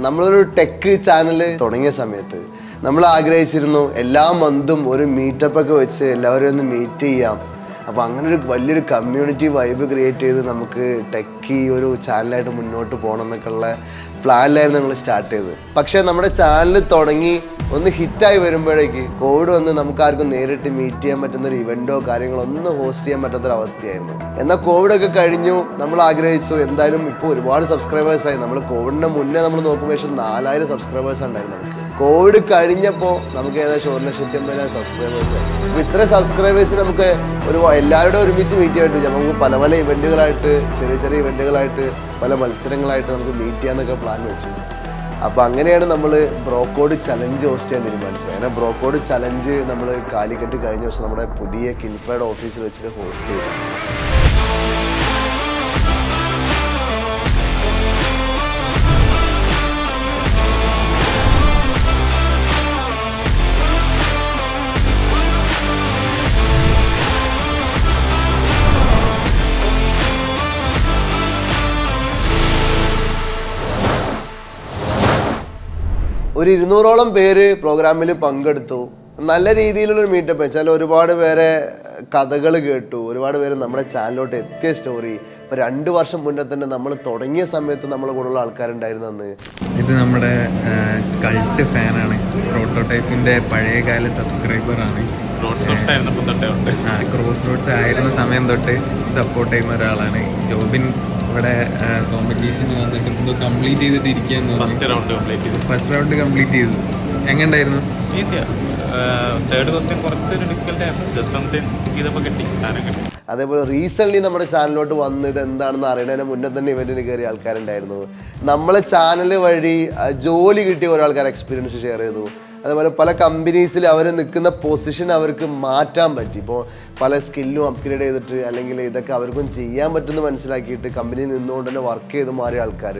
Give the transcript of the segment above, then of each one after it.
നമ്മളൊരു tech channel തുടങ്ങിയ സമയത്ത് നമ്മൾ ആഗ്രഹിച്ചിരുന്നു എല്ലാ മന്തും ഒരു മീറ്റപ്പൊക്കെ വെച്ച് എല്ലാവരും ഒന്ന് മീറ്റ് ചെയ്യാം. അപ്പോൾ അങ്ങനെ ഒരു വലിയൊരു കമ്മ്യൂണിറ്റി വൈബ് ക്രിയേറ്റ് ചെയ്ത് നമുക്ക് ടെക്കി ഒരു ചാനലായിട്ട് മുന്നോട്ട് പോകണം എന്നൊക്കെയുള്ള പ്ലാനിലായിരുന്നു നമ്മൾ സ്റ്റാർട്ട് ചെയ്തത്. പക്ഷേ നമ്മുടെ ചാനൽ തുടങ്ങി ഒന്ന് ഹിറ്റായി വരുമ്പോഴേക്ക് കോവിഡ് വന്ന് നമുക്കാർക്കും നേരിട്ട് മീറ്റ് ചെയ്യാൻ പറ്റുന്ന ഒരു ഇവൻറ്റോ കാര്യങ്ങളോ ഒന്നും ഹോസ്റ്റ് ചെയ്യാൻ പറ്റാത്തൊരവസ്ഥയായിരുന്നു. എന്നാൽ കോവിഡൊക്കെ കഴിഞ്ഞു, നമ്മൾ ആഗ്രഹിച്ചു എന്തായാലും ഇപ്പോൾ ഒരുപാട് സബ്സ്ക്രൈബേഴ്സായി. നമ്മൾ കോവിഡിന് മുന്നേ നമ്മൾ നോക്കുമ്പോൾ 4000 സബ്സ്ക്രൈബേഴ്സ് ഉണ്ടായിരുന്നു നമുക്ക്. കോവിഡ് കഴിഞ്ഞപ്പോൾ നമുക്ക് ഏകദേശം 1,50,000 സബ്സ്ക്രൈബേഴ്സായി. അപ്പോൾ ഇത്ര സബ്സ്ക്രൈബേഴ്സ് നമുക്ക് എല്ലാവരോടും ഒരുമിച്ച് മീറ്റ് ചെയ്യാൻ പറ്റും. നമുക്ക് പല പല ഇവൻറ്റുകളായിട്ട്, ചെറിയ ചെറിയ ഇവൻറ്റുകളായിട്ട്, പല മത്സരങ്ങളായിട്ട് നമുക്ക് മീറ്റ് ചെയ്യാമെന്നൊക്കെ പ്ലാൻ വെച്ചു. അപ്പോൾ അങ്ങനെയാണ് നമ്മൾ ബ്രോക്കോഡ് ചലഞ്ച് ഹോസ്റ്റ് ചെയ്യാൻ തീരുമാനിച്ചത്. അങ്ങനെ ബ്രോക്കോഡ് ചലഞ്ച് നമ്മൾ കാലിക്കറ്റ് കഴിഞ്ഞ ദിവസം നമ്മുടെ പുതിയ കിൻഫ്രയുടെ ഓഫീസിൽ വെച്ചിട്ട് ഹോസ്റ്റ് ചെയ്തു. ഒരു 200ഓളം പേര് പ്രോഗ്രാമിൽ പങ്കെടുത്തു. നല്ല രീതിയിലുള്ളൊരു മീറ്റപ്പ് വെച്ചാൽ ഒരുപാട് പേരെ കഥകൾ കേട്ടു, ഒരുപാട് പേര് നമ്മുടെ ചാനലിലോട്ട് എത്തിയ സ്റ്റോറി. ഇപ്പോൾ 2 വർഷം മുന്നേ തന്നെ നമ്മൾ തുടങ്ങിയ സമയത്ത് നമ്മളെ കൂടുതലുള്ള ആൾക്കാരുണ്ടായിരുന്നു അന്ന്. ഇത് നമ്മുടെ കൾട്ട് ഫാനാണ്, പ്രോട്ടോടൈപ്പിൻ്റെ പഴയകാല സബ്സ്ക്രൈബറാണ്. ക്രോസ് റോഡ്സ് ആയിരുന്ന സമയം തൊട്ട് സപ്പോർട്ട് ചെയ്യുന്ന ഒരാളാണ്. ജോബിൻ ഇവിടെ കോമ്പറ്റീഷന് വന്നിട്ട് എന്തോ കംപ്ലീറ്റ് ചെയ്തിട്ട് ഇരിക്കുകയെന്ന്. ഫസ്റ്റ് റൗണ്ട് കംപ്ലീറ്റ് ചെയ്തു. എങ്ങനെ ഉണ്ടായിരുന്നു? അതേപോലെ റീസെൻ്റ്ലി നമ്മുടെ ചാനലിലോട്ട് വന്ന് ഇത് എന്താണെന്ന് അറിയണതിന് മുന്നേ തന്നെ ഇവൻറ്റിന് കയറിയ ആൾക്കാരുണ്ടായിരുന്നു. നമ്മളെ ചാനൽ വഴി ജോലി കിട്ടിയ ഓരോ ആൾക്കാർ എക്സ്പീരിയൻസ് ഷെയർ ചെയ്തു. അതുപോലെ പല കമ്പനീസിൽ അവർ നിൽക്കുന്ന പൊസിഷൻ അവർക്ക് മാറ്റാൻ പറ്റി. ഇപ്പോൾ പല സ്കില്ലും അപ്ഗ്രേഡ് ചെയ്തിട്ട് അല്ലെങ്കിൽ ഇതൊക്കെ അവർക്കും ചെയ്യാൻ പറ്റുമെന്ന് മനസ്സിലാക്കിയിട്ട് കമ്പനിയിൽ നിന്നുകൊണ്ട് തന്നെ വർക്ക് ചെയ്ത് മാറിയ ആൾക്കാർ,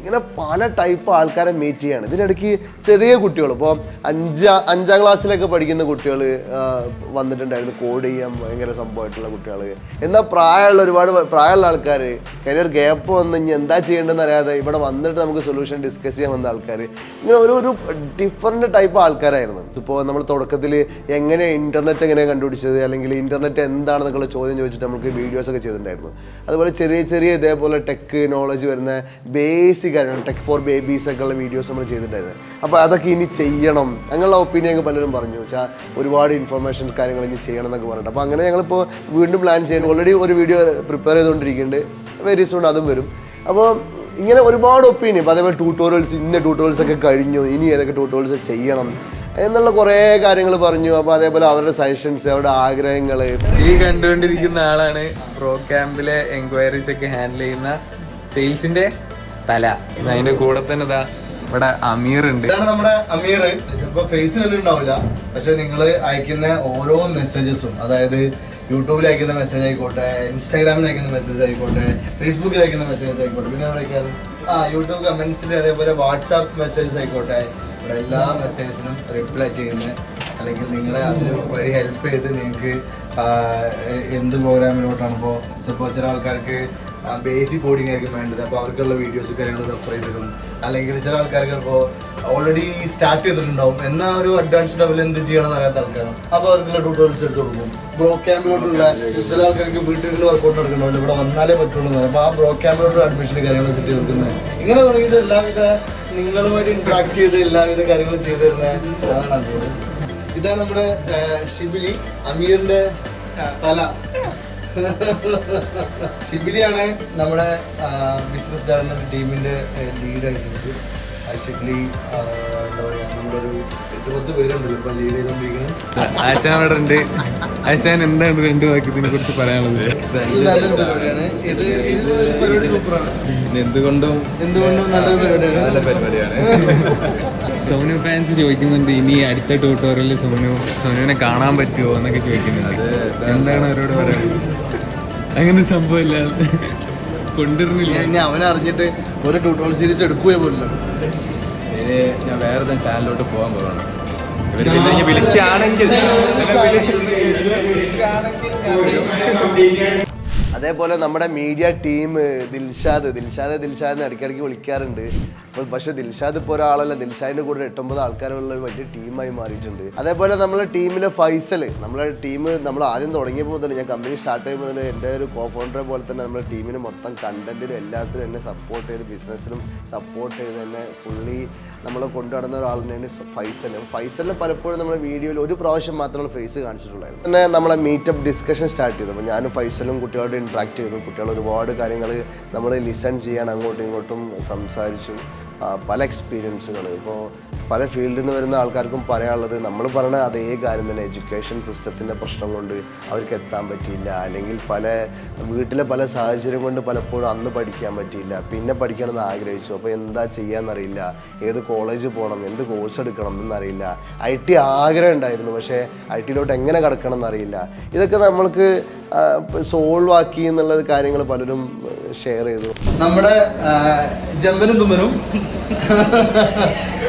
ഇങ്ങനെ പല ടൈപ്പ് ആൾക്കാരെ മീറ്റ് ചെയ്യാണ്. ഇതിനിടയ്ക്ക് ചെറിയ കുട്ടികൾ, ഇപ്പോൾ 5ാം ക്ലാസ്സിലൊക്കെ പഠിക്കുന്ന കുട്ടികൾ വന്നിട്ടുണ്ടായിരുന്നു. കോഡ് ചെയ്യാൻ ഭയങ്കര സംഭവമായിട്ടുള്ള കുട്ടികൾ. എന്നാൽ ഒരുപാട് പ്രായമുള്ള ആൾക്കാർ, കരിയർ ഗ്യാപ്പ് വന്ന് ഇനി എന്താ ചെയ്യേണ്ടതെന്ന് അറിയാതെ ഇവിടെ വന്നിട്ട് നമുക്ക് സൊല്യൂഷൻ ഡിസ്കസ് ചെയ്യാൻ വന്ന ആൾക്കാർ, ഇങ്ങനെ ഒരു ഡിഫറെൻറ്റ് ടൈപ്പ് ആൾക്കാരായിരുന്നു. ഇപ്പോൾ നമ്മൾ തുടക്കത്തിൽ ഇൻ്റർനെറ്റ് എങ്ങനെ കണ്ടുപിടിച്ചത്, അല്ലെങ്കിൽ ഇൻ്റർനെറ്റ് എന്താണെന്നൊക്കെയുള്ള ചോദ്യം ചോദിച്ചിട്ട് നമുക്ക് വീഡിയോസൊക്കെ ചെയ്തിട്ടുണ്ടായിരുന്നു. അതുപോലെ ചെറിയ ചെറിയ ഇതേപോലെ ടെക് നോളജ് വരുന്ന ബേസിക് കാര്യങ്ങൾ, ടെക് ഫോർ ബേബീസ് ഒക്കെ ഉള്ള വീഡിയോസ് നമ്മൾ ചെയ്തിട്ടുണ്ടായിരുന്നു. അപ്പോൾ അതൊക്കെ ഇനി ചെയ്യണം, അങ്ങനെയുള്ള ഒപ്പീനിയൻ പലരും പറഞ്ഞു. വെച്ചാൽ ഒരുപാട് ഇൻഫർമേഷൻ കാര്യങ്ങൾ ഇനി ചെയ്യണം എന്നൊക്കെ പറഞ്ഞിട്ട്. അപ്പോൾ അങ്ങനെ ഞങ്ങളിപ്പോൾ വീണ്ടും പ്ലാൻ ചെയ്യുന്നു. ഓൾറെഡി ഒരു വീഡിയോ പ്രിപ്പയർ ചെയ്തുകൊണ്ടിരിക്കുന്നുണ്ട്, വെരി സൂൺ അതും വരും. അപ്പോൾ ഇങ്ങനെ ഒരുപാട് ഒപ്പീനിയൻ. അപ്പോൾ അതേപോലെ ട്യൂട്ടോറിയൽസ് ഒക്കെ കഴിഞ്ഞു, ഇനി ഏതൊക്കെ ട്യൂട്ടോറിയൽസ് ചെയ്യണം എന്നുള്ള കുറേ കാര്യങ്ങൾ പറഞ്ഞു. അപ്പോൾ അതേപോലെ അവരുടെ സജഷൻസ്, അവരുടെ ആഗ്രഹങ്ങൾ. ഈ കണ്ടുകൊണ്ടിരിക്കുന്ന ആളാണ് ബ്രോകാമ്പിലെ എൻക്വയറീസ് ഒക്കെ ഹാൻഡിൽ ചെയ്യുന്ന സെയിൽസിന്റെ തല. അതിന്റെ കൂടെ തന്നെ ഇവിടെ അമീർ ഉണ്ട്. ഇതാണ് നമ്മുടെ അമീർ. ചിലപ്പോൾ ഫേസ് കണ്ടിട്ടുണ്ടാവില്ല, പക്ഷെ നിങ്ങൾ അയക്കുന്ന ഓരോ മെസ്സേജസും, അതായത് യൂട്യൂബിൽ അയക്കുന്ന മെസ്സേജ് ആയിക്കോട്ടെ, ഇൻസ്റ്റാഗ്രാമിൽ അയക്കുന്ന മെസ്സേജ് ആയിക്കോട്ടെ, ഫേസ്ബുക്കിൽ അയക്കുന്ന മെസ്സേജസ് ആയിക്കോട്ടെ, പിന്നെ അവിടെ യൂട്യൂബ് കമന്റ്സിൽ, അതേപോലെ വാട്സാപ്പ് മെസ്സേജസ് ആയിക്കോട്ടെ, ഇവിടെ എല്ലാ മെസ്സേജസിനും റിപ്ലൈ ചെയ്യുന്ന, അല്ലെങ്കിൽ നിങ്ങളെ അതിന് വഴി ഹെൽപ്പ് ചെയ്ത് നിങ്ങൾക്ക് എന്ത് പ്രോഗ്രാമിലോട്ടാണ്. ഇപ്പോൾ ചിലപ്പോൾ ചില ആൾക്കാർക്ക് ബേസിക് കോഡിങ് ആയിരിക്കും വേണ്ടത്, അപ്പോൾ അവർക്കുള്ള വീഡിയോസ് കാര്യങ്ങൾ റെഫർ ചെയ്ത് തരും. അല്ലെങ്കിൽ ചില ആൾക്കാർക്ക് ഇപ്പോൾ ഓൾറെഡി സ്റ്റാർട്ട് ചെയ്തിട്ടുണ്ടാവും, എന്നാൽ ഒരു അഡ്വാൻസ് ലെവലിൽ എന്ത് ചെയ്യണമെന്ന് അറിയാത്ത ആൾക്കാരും, അപ്പോൾ അവർക്കുള്ള ട്യൂട്ടോറിയൽസ് എടുത്ത് കൊടുക്കും. ബ്രോകാമ്പിലോട്ടുള്ള ചില ആൾക്കാർക്ക് വീട്ടിൽ വർക്കൗട്ട് നടക്കുന്നുണ്ട്, ഇവിടെ വന്നാലേ പറ്റുള്ളൂ. അപ്പോൾ ആ ബ്രോകാമ്പിലോട്ട് അഡ്മിഷൻ്റെ കാര്യങ്ങൾ സെറ്റ് ചെയ്ത് കൊടുക്കുന്നത്. ഇങ്ങനെ തുടങ്ങിയിട്ട് എല്ലാവിധ നിങ്ങളുമായിട്ട് ഇന്ററാക്ട് ചെയ്ത് എല്ലാവിധ കാര്യങ്ങളും ചെയ്തു തരുന്ന. ഇതാണ് നമ്മുടെ ഷിബിലി, അമീറിന്റെ തല. ഷിബിലിയാണ് നമ്മുടെ ബിസിനസ് ഡെവലപ്മെന്റ് ടീമിന്റെ ലീഡായിട്ടുള്ളത്. ആക്ച്വലി എന്താ പറയുക, നമ്മളൊരു 8-10 പേരുണ്ടല്ലോ ഇപ്പൊ ലീഡ് ചെയ്തോണ്ടിരിക്കുന്നത്. ആശാൻ അവിടെ ഉണ്ട്. ആശാൻ എന്താണ് 2 വാക്യത്തിനെ കുറിച്ച് പറയാനുള്ളത്? ഇത് നല്ലൊരു പരിപാടിയാണ്. ഇത് ഒരു പരിപാടി സൂപ്പറാണ്. എന്തുകൊണ്ടും നല്ലൊരു പരിപാടിയാണ്. സോനു ഫാൻസ് ചോദിക്കുന്നുണ്ട് ഇനി അടുത്ത ട്യൂട്ടോറിയലിൽ സോനുവിനെ കാണാൻ പറ്റുമോ എന്നൊക്കെ ചോദിക്കുന്നുണ്ട്. എന്താണ് അവരോട് പറയുന്നത്? അങ്ങനെ സംഭവമില്ല, കൊണ്ടുവരുന്നില്ല. ഞാൻ അവനെ അറിഞ്ഞിട്ട് ഒരു ട്യൂട്ടോറിയൽ സീരീസ് എടുക്കുകയോ പോലില്ല. ഇനി ഞാൻ വേറെ ചാനലിലോട്ട് പോകാൻ പോകണം. ഇവർ വിളിക്കുകയാണെങ്കിൽ അതേപോലെ നമ്മുടെ മീഡിയ ടീം ദിൽഷാദ് ഇടയ്ക്കിടയ്ക്ക് വിളിക്കാറുണ്ട്. അപ്പോൾ പക്ഷേ ദിൽഷാദ് ഇപ്പോൾ ഒരാളല്ല, ദിൽഷാദിൻ്റെ കൂടെ 8-9 ആൾക്കാരുള്ള ഒരു വലിയ ടീമായി മാറിയിട്ടുണ്ട്. അതേപോലെ നമ്മളെ ടീമിലെ ഫൈസൽ, നമ്മളെ ടീം നമ്മൾ ആദ്യം തുടങ്ങിയപ്പോൾ മുതൽ, ഞാൻ കമ്പനി സ്റ്റാർട്ട് ചെയ്യുമ്പോൾ മുതൽ എൻ്റെ ഒരു കോ ഫൗണ്ടറെ പോലെ തന്നെ നമ്മുടെ ടീമിന് മൊത്തം കണ്ടന്റിലും എല്ലാത്തിലും എന്നെ സപ്പോർട്ട് ചെയ്ത്, ബിസിനസ്സിലും സപ്പോർട്ട് ചെയ്ത് എന്നെ ഫുള്ളി നമ്മൾ കൊണ്ടുനടന്ന ഒരാളിനെയാണ് ഫൈസൽ. ഫൈസലിനെ പലപ്പോഴും നമ്മുടെ വീഡിയോയിൽ ഒരു പ്രാവശ്യം മാത്രമേ ഫേസ് കാണിച്ചിട്ടുള്ളായിരുന്നു. പിന്നെ നമ്മളെ മീറ്റപ്പ് ഡിസ്കഷൻ സ്റ്റാർട്ട് ചെയ്തു. അപ്പോൾ ഞാനും ഫൈസലും കുട്ടികളോട് ഇൻട്രാക്ട് ചെയ്തു. കുട്ടികൾ ഒരുപാട് കാര്യങ്ങൾ നമ്മൾ ലിസൺ ചെയ്യാൻ അങ്ങോട്ടും ഇങ്ങോട്ടും സംസാരിച്ചു. പല എക്സ്പീരിയൻസുകൾ, ഇപ്പോൾ പല ഫീൽഡിൽ നിന്ന് വരുന്ന ആൾക്കാർക്കും പറയാനുള്ളത് നമ്മൾ പറയുന്ന അതേ കാര്യം തന്നെ. എഡ്യൂക്കേഷൻ സിസ്റ്റത്തിൻ്റെ പ്രശ്നം കൊണ്ട് അവർക്ക് എത്താൻ പറ്റിയില്ല, അല്ലെങ്കിൽ വീട്ടിലെ പല സാഹചര്യം കൊണ്ട് പലപ്പോഴും അന്ന് പഠിക്കാൻ പറ്റിയില്ല, പിന്നെ പഠിക്കണമെന്ന് ആഗ്രഹിച്ചു. അപ്പോൾ എന്താ ചെയ്യാമെന്നറിയില്ല, ഏത് കോളേജ് പോകണം, എന്ത് കോഴ്സ് എടുക്കണം എന്നറിയില്ല. IT ആഗ്രഹം ഉണ്ടായിരുന്നു, പക്ഷേ IT-ലോട്ട് എങ്ങനെ കടക്കണം എന്നറിയില്ല. ഇതൊക്കെ നമ്മൾക്ക് സോൾവ് ആക്കി എന്നുള്ള കാര്യങ്ങൾ പലരും ഷെയർ ചെയ്തു. നമ്മുടെ ജമ്പനും തുമ്മനും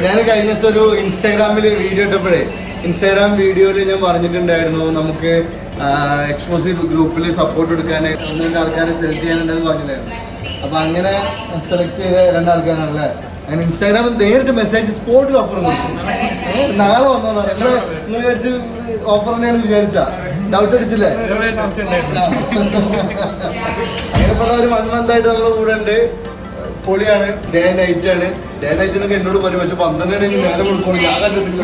ഞാൻ കഴിഞ്ഞ ദിവസം ഒരു ഇൻസ്റ്റാഗ്രാമിൽ വീഡിയോ ഇട്ടപ്പോഴേ, ഇൻസ്റ്റാഗ്രാം വീഡിയോയിൽ ഞാൻ പറഞ്ഞിട്ടുണ്ടായിരുന്നു നമുക്ക് എക്സ്ക്ലൂസീവ് ഗ്രൂപ്പിൽ സപ്പോർട്ട് എടുക്കാൻ 1-2 ആൾക്കാരെ സെലക്ട് ചെയ്യാനുണ്ടെന്ന് പറഞ്ഞിട്ടുണ്ടായിരുന്നു. അപ്പോൾ അങ്ങനെ സെലക്ട് ചെയ്ത 2 ആൾക്കാരാണല്ലേ. അങ്ങനെ ഇൻസ്റ്റാഗ്രാമിൽ നേരിട്ട് മെസ്സേജ് സ്പോട്ടിൽ ഓഫർ കൊടുക്കും. നാളെ വന്നോ നിങ്ങൾ വിചാരിച്ച് ഓഫർ തന്നെയാണെന്ന് വിചാരിച്ചാ? ഡൗട്ട് അടിച്ചില്ലേ? അങ്ങനെ ഇപ്പോൾ ഒരു 1 month ആയിട്ട് നമ്മൾ കൂടെ ഉണ്ട്. പൊളിയാണ്. ഡേ ആൻഡ് നൈറ്റ് ആണ്. ഡേ ആൻഡ് നൈറ്റ് എന്നൊക്കെ എന്നോട് പറയും, പക്ഷെ 12 നേരം കൊടുക്കണം, ഞാൻ കണ്ടിട്ടില്ല.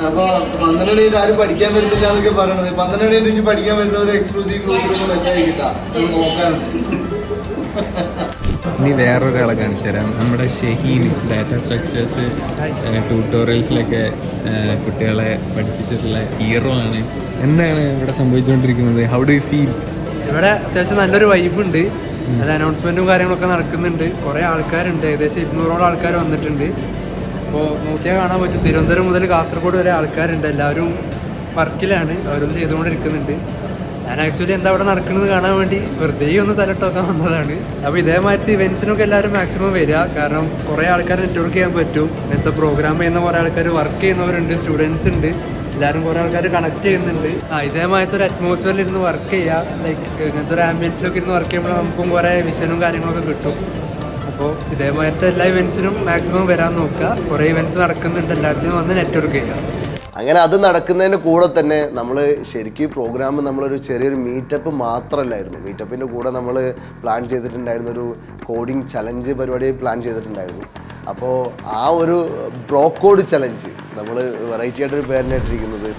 അപ്പോൾ 12 ആരും പഠിക്കാൻ വരുന്നില്ല എന്നൊക്കെ പറയണത്. 12 പഠിക്കാൻ വരുന്ന ഒരു എക്സ്ക്ലൂസീവ് ഗ്രൂപ്പിലൊന്ന് മെസ്സേജ് കിട്ടാം, നോക്കാനുണ്ട്. ഇനി വേറൊരാളെ കാണിച്ചു തരാം. നമ്മുടെ ഷഹീൻ ഡാറ്റ സ്ട്രക്ചേഴ്സ് ട്യൂട്ടോറിയൽസിലൊക്കെ കുട്ടികളെ പഠിപ്പിച്ചിട്ടുള്ള ഹീറോ ആണ്. എന്താണ് ഇവിടെ സംഭവിച്ചുകൊണ്ടിരിക്കുന്നത്? How do you feel? ഇവിടെ അത്യാവശ്യം നല്ലൊരു വൈബുണ്ട്. അത് അനൗൺസ്മെൻറ്റും കാര്യങ്ങളൊക്കെ നടക്കുന്നുണ്ട്. കുറേ ആൾക്കാരുണ്ട്, ഏകദേശം 200ഓളം ആൾക്കാർ വന്നിട്ടുണ്ട്. അപ്പോൾ നോക്കിയാൽ കാണാൻ പറ്റും, തിരുവനന്തപുരം മുതൽ കാസർഗോഡ് വരെ ആൾക്കാരുണ്ട്. എല്ലാവരും വർക്കിലാണ്, അവരൊന്നും ചെയ്തുകൊണ്ടിരിക്കുന്നുണ്ട്. ഞാൻ ആക്ച്വലി എന്താ അവിടെ നടക്കുന്നത് കാണാൻ വേണ്ടി വെറുതെ ഒന്ന് തലട്ടോക്കാൻ വന്നതാണ്. അപ്പോൾ ഇതേമാതിരി ഇവൻറ്റ്സിനൊക്കെ എല്ലാവരും മാക്സിമം വരിക, കാരണം കുറേ ആൾക്കാർ നെറ്റ്വർക്ക് ചെയ്യാൻ പറ്റും. ഇന്നത്തെ പ്രോഗ്രാം ചെയ്യുന്ന കുറേ ആൾക്കാർ വർക്ക് ചെയ്യുന്നവരുണ്ട്, സ്റ്റുഡൻസ് ഉണ്ട്, എല്ലാവരും കുറേ ആൾക്കാർ കണക്ട് ചെയ്യുന്നുണ്ട്. ഇതേമാതിരത്തെ ഒരു അറ്റ്മോസ്ഫിയറിൽ ഇരുന്ന് വർക്ക് ചെയ്യുക, ലൈക്ക് ഇങ്ങനത്തെ ഒരു ആംബിയൻസിലൊക്കെ ഇരുന്ന് വർക്ക് ചെയ്യുമ്പോൾ നമുക്കും കുറേ വിഷനും കാര്യങ്ങളൊക്കെ കിട്ടും. അപ്പോൾ ഇതേമാതിരത്തെ എല്ലാ ഇവൻറ്റ്സിനും മാക്സിമം വരാൻ നോക്കുക. കുറേ ഇവൻറ്റ്സ് നടക്കുന്നുണ്ട്, എല്ലാത്തിനും വന്ന് നെറ്റ്വർക്ക് ചെയ്യുക. അങ്ങനെ അത് നടക്കുന്നതിന് കൂടെ തന്നെ നമ്മൾ ശരിക്കും പ്രോഗ്രാം നമ്മളൊരു ചെറിയൊരു മീറ്റപ്പ് മാത്രമല്ലായിരുന്നു. മീറ്റപ്പിൻ്റെ കൂടെ നമ്മൾ പ്ലാൻ ചെയ്തിട്ടുണ്ടായിരുന്ന ഒരു കോഡിങ് ചലഞ്ച് പരിപാടി പ്ലാൻ ചെയ്തിട്ടുണ്ടായിരുന്നു. അപ്പോൾ ആ ഒരു ബ്രോക്കോഡ് ചലഞ്ച് നമ്മൾ വെറൈറ്റി ആയിട്ടൊരു പേരിനായിട്ടിരിക്കുന്നത്.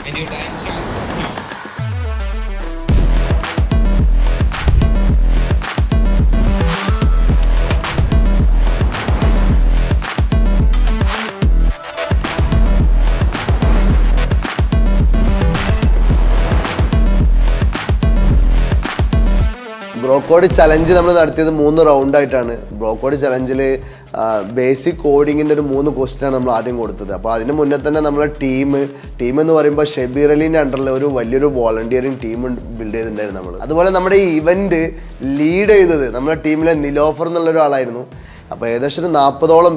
ബ്രോക്കോഡ് ചലഞ്ച് നമ്മൾ നടത്തിയത് 3 റൗണ്ടായിട്ടാണ്. ബ്രോക്കോഡ് ചലഞ്ചിൽ ബേസിക് കോഡിങ്ങിൻ്റെ ഒരു 3 ക്വസ്റ്റ്യനാണ് നമ്മൾ ആദ്യം കൊടുത്തത്. അപ്പോൾ അതിന് മുന്നേ തന്നെ നമ്മളെ ടീം എന്ന് പറയുമ്പോൾ ഷബീർ അലീൻ്റെ അണ്ടറിൽ ഒരു വലിയൊരു വോളണ്ടിയറിങ് ടീം ബിൽഡ് ചെയ്തിട്ടുണ്ടായിരുന്നു നമ്മൾ. അതുപോലെ നമ്മുടെ ഈ ഇവൻറ്റ് ലീഡ് ചെയ്തത് നമ്മുടെ ടീമിലെ നിലോഫർ എന്നുള്ള ഒരാളായിരുന്നു. അപ്പോൾ ഏകദേശം ഒരു 40ഓളം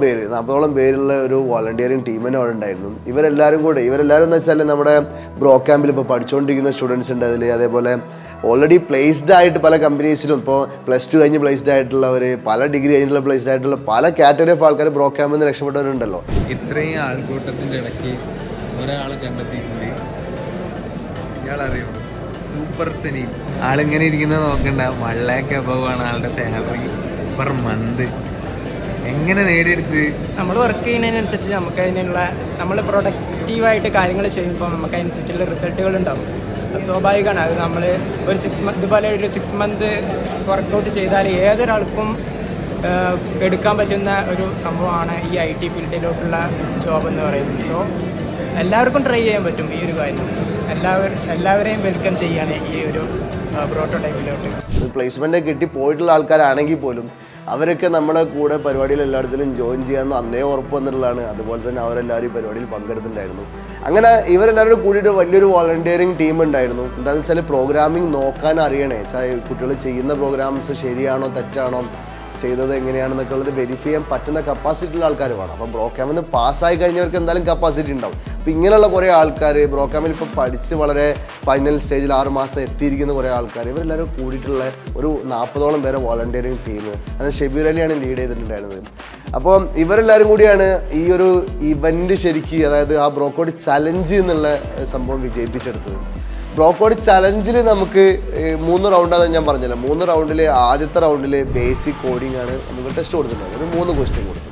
പേരുള്ള ഒരു വോളണ്ടിയറിങ് ടീമിന് അവിടെ ഉണ്ടായിരുന്നു. ഇവരെല്ലാവരും എന്ന് വെച്ചാൽ നമ്മുടെ ബ്രോക്യാമ്പിൽ ഇപ്പോൾ പഠിച്ചുകൊണ്ടിരിക്കുന്ന സ്റ്റുഡൻസ് ഉണ്ട് അതിൽ. അതേപോലെ ഓൾറെഡി പ്ലേസ്ഡ് ആയിട്ട് പല കമ്പനീസിലും, ഇപ്പോൾ +2 കഴിഞ്ഞ് പ്ലേസ്ഡ് ആയിട്ടുള്ളവർ, പല ഡിഗ്രി കഴിഞ്ഞിട്ടുള്ള പ്ലേസ്ഡ് ആയിട്ടുള്ള പല കാറ്റഗറി ഓഫ് ആൾക്കാർ ബ്രോക്യാമ്പിൽ നിന്ന് രക്ഷപ്പെട്ടവരുണ്ടല്ലോ. ഇത്രയും ആൾക്കൂട്ടത്തിൻ്റെ ഇടയ്ക്ക് ഒരാളെ കണ്ടെത്തിയിട്ടുണ്ട്. ഇയാളറിയോ? സൂപ്പർ സനീം. ആളിങ്ങനെ ഇരിക്കുന്നത് നോക്കണ്ട, 1 lakh above ആണ് ആളുടെ സാലറി പെർ മന്ത്. എങ്ങനെ നേടിയെടുത്ത്? നമ്മൾ വർക്ക് ചെയ്യുന്നതിനനുസരിച്ച് നമുക്ക് അതിനുള്ള നമ്മൾ പ്രൊഡക്റ്റീവായിട്ട് കാര്യങ്ങൾ ചെയ്യുമ്പോൾ നമുക്ക് അതിനനുസരിച്ചുള്ള റിസൾട്ടുകൾ ഉണ്ടാവും. അത് സ്വാഭാവികമാണ്. അത് നമ്മൾ ഒരു 6 month ഇതുപോലെ ഒരു 6 month വർക്കൗട്ട് ചെയ്താൽ ഏതൊരാൾക്കും എടുക്കാൻ പറ്റുന്ന ഒരു സംഭവമാണ് ഈ IT ഫീൽഡിലോട്ടുള്ള ജോബ് എന്ന് പറയുന്നത്. സോ എല്ലാവർക്കും ട്രൈ ചെയ്യാൻ പറ്റും ഈ ഒരു കാര്യം. എല്ലാവരെയും വെൽക്കം ചെയ്യാണ് ഈ ഒരു പ്രോട്ടോടൈപ്പിലോട്ട്. പ്ലേസ്മെൻ്റ് കിട്ടി പോയിട്ടുള്ള ആൾക്കാരാണെങ്കിൽ പോലും അവരൊക്കെ നമ്മളെ കൂടെ പരിപാടിയിൽ എല്ലായിടത്തിലും ജോയിൻ ചെയ്യാമെന്ന് അന്നേ ഉറപ്പ് വന്നിട്ടുള്ളതാണ്. അതുപോലെ തന്നെ അവരെല്ലാവരും ഈ പരിപാടിയിൽ പങ്കെടുത്തിട്ടുണ്ടായിരുന്നു. അങ്ങനെ ഇവരെല്ലാവരും കൂടിയിട്ട് വലിയൊരു വോളണ്ടിയറിങ് ടീം ഉണ്ടായിരുന്നു. എന്താണെന്ന് വെച്ചാൽ പ്രോഗ്രാമിംഗ് നോക്കാൻ അറിയണേ, കുട്ടികൾ ചെയ്യുന്ന പ്രോഗ്രാംസ് ശരിയാണോ തെറ്റാണോ, ചെയ്തത് എങ്ങനെയാണെന്നൊക്കെ ഉള്ളത് വെരിഫൈ ചെയ്യാൻ പറ്റുന്ന കപ്പാസിറ്റി ഉള്ള ആൾക്കാർ വേണം. അപ്പോൾ ബ്രോകാമിൽ പാസ്സായി കഴിഞ്ഞവർക്ക് എന്തായാലും കപ്പാസിറ്റി ഉണ്ടാവും. അപ്പോൾ ഇങ്ങനെയുള്ള കുറേ ആൾക്കാർ ബ്രോകാമിൽ ഇപ്പോൾ പഠിച്ച് വളരെ ഫൈനൽ സ്റ്റേജിൽ 6 മാസം എത്തിയിരിക്കുന്ന കുറേ ആൾക്കാർ, ഇവരെല്ലാവരും കൂടിയിട്ടുള്ള ഒരു 40ഓളം പേരെ വോളണ്ടിയറിങ് ടീം, അത് ഷെബീർ അലിയാണ് ലീഡ് ചെയ്തിട്ടുണ്ടായിരുന്നത്. അപ്പോൾ ഇവരെല്ലാവരും കൂടിയാണ് ഈ ഒരു ഇവൻ്റ് ശരിക്ക്, അതായത് ആ ബ്രോക്കോഡ് ചലഞ്ച് എന്നുള്ള സംഭവം വിജയിപ്പിച്ചെടുത്തത്. ബ്രോക്കോഡ് ചലഞ്ചിൽ നമുക്ക് 3 റൗണ്ടാണെന്ന് ഞാൻ പറഞ്ഞല്ലോ. 3 റൗണ്ടിൽ ആദ്യത്തെ റൗണ്ടിൽ ബേസിക് കോഡിംഗ് ആണ് നമുക്ക് ടെസ്റ്റ് കൊടുത്തിട്ടുള്ളത്. ഒരു 3 ക്വസ്റ്റ്യൻ കൊടുത്തു.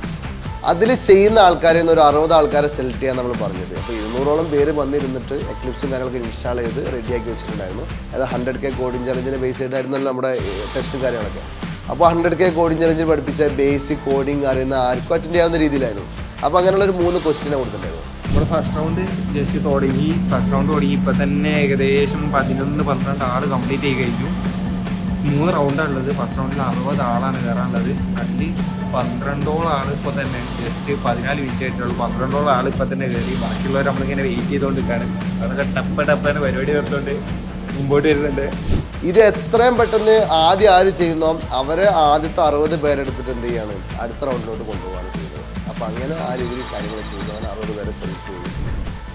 അതിൽ ചെയ്യുന്ന ആൾക്കാരെ ഒരു 60 ആൾക്കാരെ സെലക്ട് ചെയ്യാൻ നമ്മൾ പറഞ്ഞത്. അപ്പോൾ 200ഓളം പേര് വന്നിരുന്നിട്ട് എക്ലിപ്സും കാര്യങ്ങളൊക്കെ ഇൻസ്റ്റാൾ ചെയ്ത് റെഡിയാക്കി വെച്ചിട്ടുണ്ടായിരുന്നു. അത് 100K കോഡിംഗ് ചലഞ്ചിനെ ബേസ് ചെയ്തിട്ടായിരുന്നല്ലോ നമ്മുടെ ടെസ്റ്റും കാര്യങ്ങളൊക്കെ. അപ്പോൾ 100K കോഡിംഗ് ചലഞ്ചിൽ പഠിപ്പിച്ച ബേസിക് കോഡിംഗ് അറിയുന്ന ആർക്കും അറ്റൻഡ് ചെയ്യാവുന്ന രീതിയിലായിരുന്നു. അപ്പോൾ അങ്ങനെയുള്ളൊരു 3 ക്വസ്റ്റ്യനെ കൊടുത്തിട്ടുണ്ടായിരുന്നു. നമ്മൾ ഫസ്റ്റ് റൗണ്ട് ജസ്റ്റ് തുടങ്ങി. ഫസ്റ്റ് റൗണ്ട് തുടങ്ങി ഇപ്പം തന്നെ ഏകദേശം 11-12 ആൾ കംപ്ലീറ്റ് ചെയ്ത് കഴിഞ്ഞു. 3 റൗണ്ടാണുള്ളത്. ഫസ്റ്റ് റൗണ്ടിൽ 60 ആളാണ് കയറാനുള്ളത്. അതിൽ 12ഓളം ആൾ ഇപ്പോൾ തന്നെ ജസ്റ്റ് 14 മിനിറ്റ് ആയിട്ടുള്ളൂ. 12ഓളം ആൾ ഇപ്പം തന്നെ കയറി. ബാക്കിയുള്ളവർ നമ്മളിങ്ങനെ വെയിറ്റ് ചെയ്തുകൊണ്ട് നിൽക്കുകയാണ്. അതൊക്കെ ടപ്പന് പരിപാടി നിർത്തുകൊണ്ട് മുമ്പോട്ട് വരുന്നുണ്ട്. ഇത് എത്രയും പെട്ടെന്ന് ആദ്യം ആര് ചെയ്യുന്നോ അവരെ ആദ്യത്തെ 60 പേരെടുത്തിട്ട് എന്ത് ചെയ്യാണ്, അടുത്ത റൗണ്ടിലോട്ട് കൊണ്ടുപോകാണ് ചെയ്യുന്നത്. അപ്പോൾ അങ്ങനെ ആ രീതിയിൽ കാര്യങ്ങൾ ചെയ്തവൻ 60 പേരെ സെലക്ട് ചെയ്തു.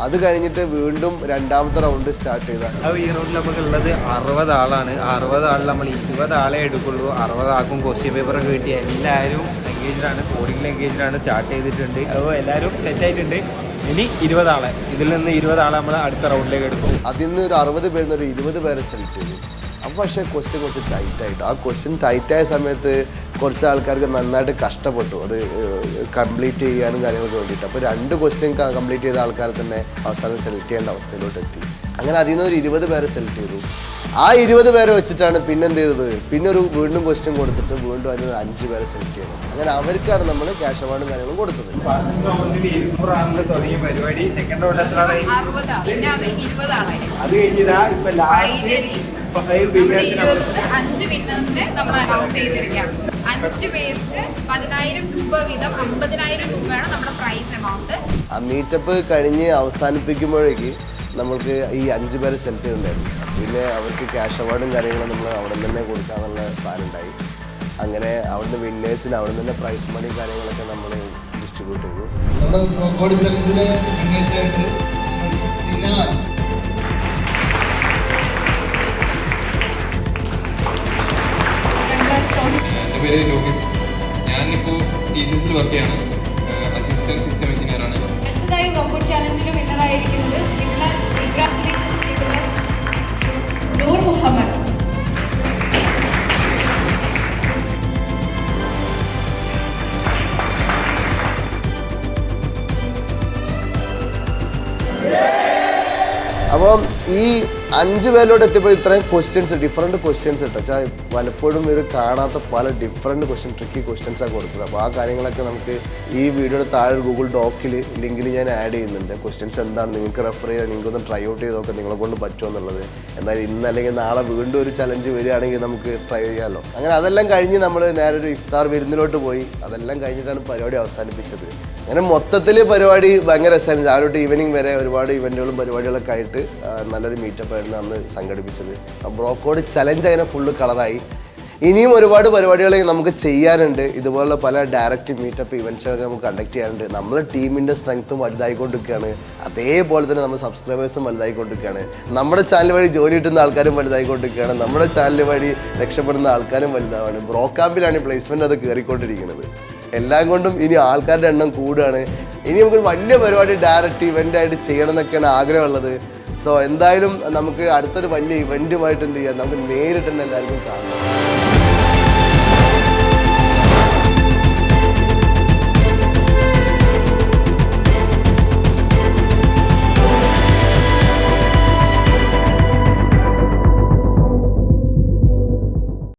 അത് കഴിഞ്ഞിട്ട് വീണ്ടും രണ്ടാമത്തെ റൗണ്ട് സ്റ്റാർട്ട് ചെയ്താണ്. അപ്പോൾ ഈ റൗണ്ടിൽ നമുക്കുള്ളത് 60 ആളാണ്. 60 ആളിൽ നമ്മൾ 20 ആളെ എടുക്കുള്ളൂ. 60 ആൾക്കും ക്വസ്റ്റ്യൻ പേപ്പറൊക്കെ കിട്ടി. എല്ലാവരും എൻഗേജ്ഡാണ്, കോഡിങ്ങിൽ എൻഗേജ്ഡാണ്, സ്റ്റാർട്ട് ചെയ്തിട്ടുണ്ട്. അപ്പോൾ എല്ലാവരും സെറ്റായിട്ടുണ്ട്. ഇനി 20 ആളെ, ഇതിൽ നിന്ന് 20 ആളെ നമ്മൾ അടുത്ത റൗണ്ടിലേക്ക് എടുക്കും. അതിൽ നിന്ന് ഒരു 60 പേരിൽ നിന്ന് ഒരു 20 പേരെ സെലക്ട് ചെയ്തു. അപ്പോൾ പക്ഷേ ക്വസ്റ്റ്യൻ കുറച്ച് ടൈറ്റായിട്ട്, ആ ക്വസ്റ്റ്യൻ ടൈറ്റായ സമയത്ത് കുറച്ച് ആൾക്കാർക്ക് നന്നായിട്ട് കഷ്ടപ്പെട്ടു അത് കംപ്ലീറ്റ് ചെയ്യാനും കാര്യങ്ങൾക്ക് വേണ്ടിയിട്ട്. അപ്പോൾ 2 ക്വസ്റ്റ്യൻ കംപ്ലീറ്റ് ചെയ്ത ആൾക്കാരെ തന്നെ അവസാനം സെലക്ട് ചെയ്യേണ്ട അവസ്ഥയിലോട്ട് എത്തി. അങ്ങനെ അതിൽ നിന്ന് ഒരു 20 പേരെ സെലക്ട് ചെയ്തു. ആ 20 പേരെ വെച്ചിട്ടാണ് പിന്നെ എന്ത് ചെയ്തത്, പിന്നെ ഒരു വീണ്ടും ക്വസ്റ്റ്യൻ കൊടുത്തിട്ട് വീണ്ടും അതിന് 5 പേരെ സെലക്ട് ചെയ്തത്. അങ്ങനെ അവർക്കാണ് നമ്മൾ ക്യാഷ് അവാർഡും കാര്യങ്ങളും കൊടുത്തത്. ഫസ്റ്റ് റൗണ്ടിൽ 200 ആളിൽ തുടങ്ങിയ പരിപാടി സെക്കൻഡ് റൗണ്ടിൽ എത്ര ആളായി? 60. അത് കഴിഞ്ഞതാ ഇപ്പൊ ലാസ്റ്റ് 5 വിന്നേഴ്സിനെ നമ്മൾ അനൗൺസ് ചെയ്തിരിക്കാം. 5 പേർക്ക് 10,000 രൂപ വീതം 50,000 രൂപയാണ് നമ്മുടെ പ്രൈസ് എമൗണ്ട്. ആ മീറ്റപ്പ് കഴിഞ്ഞ് അവസാനിപ്പിക്കുമ്പോഴേക്ക് നമ്മൾക്ക് ഈ 5 പേരെ സെലക്ട് ചെയ്തിട്ടുണ്ടായിരുന്നു. പിന്നെ അവർക്ക് ക്യാഷ് അവാർഡും കാര്യങ്ങളും നമ്മൾ അവിടെ നിന്ന് തന്നെ കൊടുക്കാന്നുള്ള പ്ലാൻ ഉണ്ടായി. അങ്ങനെ അവിടുന്ന് വിന്നേഴ്സിന് അവിടെ നിന്ന് തന്നെ പ്രൈസ് മണി കാര്യങ്ങളൊക്കെ നമ്മൾ ഡിസ്ട്രിബ്യൂട്ട് ചെയ്തു. നമ്മുടെ ബ്രോക്കോഡ് ചലഞ്ചിലെ വിന്നേഴ്സായിട്ട് സിനാൻ. എൻ്റെ പേര് ലോഹിത്. ഞാനിപ്പോൾ TCSൽ വർക്ക് ചെയ്യാണ്. അസിസ്റ്റൻറ്റ് സിസ്റ്റം എഞ്ചിനീയറാണ്. അടുത്തതായി ബ്രോക്കോഡ് ചാലഞ്ചിൽ വിന്നറായിരിക്കുന്നത് നൂർ മുഹമ്മദ്. അപ്പം ഈ 5 പേരിലോട്ട് എത്തിയപ്പോൾ ഇത്രയും ക്വസ്റ്റ്യൻസ്, ഡിഫറെൻറ്റ് ക്വസ്റ്റ്യൻസ് വെച്ചാൽ പലപ്പോഴും ഇവർ കാണാത്ത പല ഡിഫറെൻറ്റ് ക്വസ്റ്റ്യൻ, ട്രിക്കി ക്വസ്റ്റ്യൻസാണ് കൊടുത്തത്. അപ്പോൾ ആ കാര്യങ്ങളൊക്കെ നമുക്ക് ഈ വീഡിയോയുടെ താഴെ ഗൂഗിൾ ഡോക്കിൽ ലിങ്കിൽ ഞാൻ ആഡ് ചെയ്യുന്നുണ്ട്. ക്വസ്റ്റ്യൻസ് എന്താണ് നിങ്ങൾക്ക് റെഫർ ചെയ്താൽ നിങ്ങൾക്കൊന്ന് ട്രൈ ഔട്ട് ചെയ്ത് നോക്കാം നിങ്ങളെ കൊണ്ട് പറ്റുമെന്നുള്ളത്. എന്നാൽ ഇന്ന് അല്ലെങ്കിൽ നാളെ വീണ്ടും ഒരു ചലഞ്ച് വരികയാണെങ്കിൽ നമുക്ക് ട്രൈ ചെയ്യാമല്ലോ. അങ്ങനെ അതെല്ലാം കഴിഞ്ഞ് നമ്മൾ നേരെ ഒരു ഇഫ്താർ വിരുന്നിലോട്ട് പോയി. അതെല്ലാം കഴിഞ്ഞിട്ടാണ് പരിപാടി അവസാനിപ്പിച്ചത്. അങ്ങനെ മൊത്തത്തിൽ പരിപാടി ഭയങ്കര രസമായിരുന്നു. രാവിലെ തൊട്ട് ഈവനിങ് വരെ ഒരുപാട് ഇവൻറ്റുകളും പരിപാടികളൊക്കെ ആയിട്ട് നല്ലൊരു മീറ്റപ്പ് ആയിരുന്നു അന്ന് സംഘടിപ്പിച്ചത്. ബ്രോക്കോഡ് ചലഞ്ച് അങ്ങനെ ഫുള്ള് കളറായി. ഇനിയും ഒരുപാട് പരിപാടികൾ നമുക്ക് ചെയ്യാനുണ്ട്. ഇതുപോലുള്ള പല ഡയറക്റ്റ് മീറ്റപ്പ് ഇവൻറ്റ്സൊക്കെ നമുക്ക് കണ്ടക്ട് ചെയ്യാനുണ്ട്. നമ്മുടെ ടീമിൻ്റെ സ്ട്രെങ്ത്തും വലുതായിക്കൊണ്ടിരിക്കുകയാണ്. അതേപോലെ തന്നെ നമ്മുടെ സബ്സ്ക്രൈബേഴ്സും വലുതായിക്കൊണ്ടിരിക്കുകയാണ്. നമ്മുടെ ചാനൽ വഴി ജോലി കിട്ടുന്ന ആൾക്കാരും വലുതായിക്കൊണ്ടിരിക്കുകയാണ്. നമ്മുടെ ചാനൽ വഴി രക്ഷപ്പെടുന്ന ആൾക്കാരും വലുതാവാണ്. ബ്രോകാമ്പിലാണ് പ്ലേസ്മെൻറ്റ് അത് കയറിക്കൊണ്ടിരിക്കുന്നത്. എല്ലാം കൊണ്ടും ഇനി ആൾക്കാരുടെ എണ്ണം കൂടുകയാണ്. ഇനി നമുക്ക് വലിയ പരിപാടി ഡയറക്റ്റ് ഇവൻ്റായിട്ട് ചെയ്യണം എന്നൊക്കെയാണ് ആഗ്രഹമുള്ളത്. സോ എന്തായാലും നമുക്ക് അടുത്തൊരു വലിയ ഇവൻറ്റുമായിട്ട് എന്ത് ചെയ്യാം, നമുക്ക് നേരിട്ട് തന്നെ എല്ലാവർക്കും കാണണം.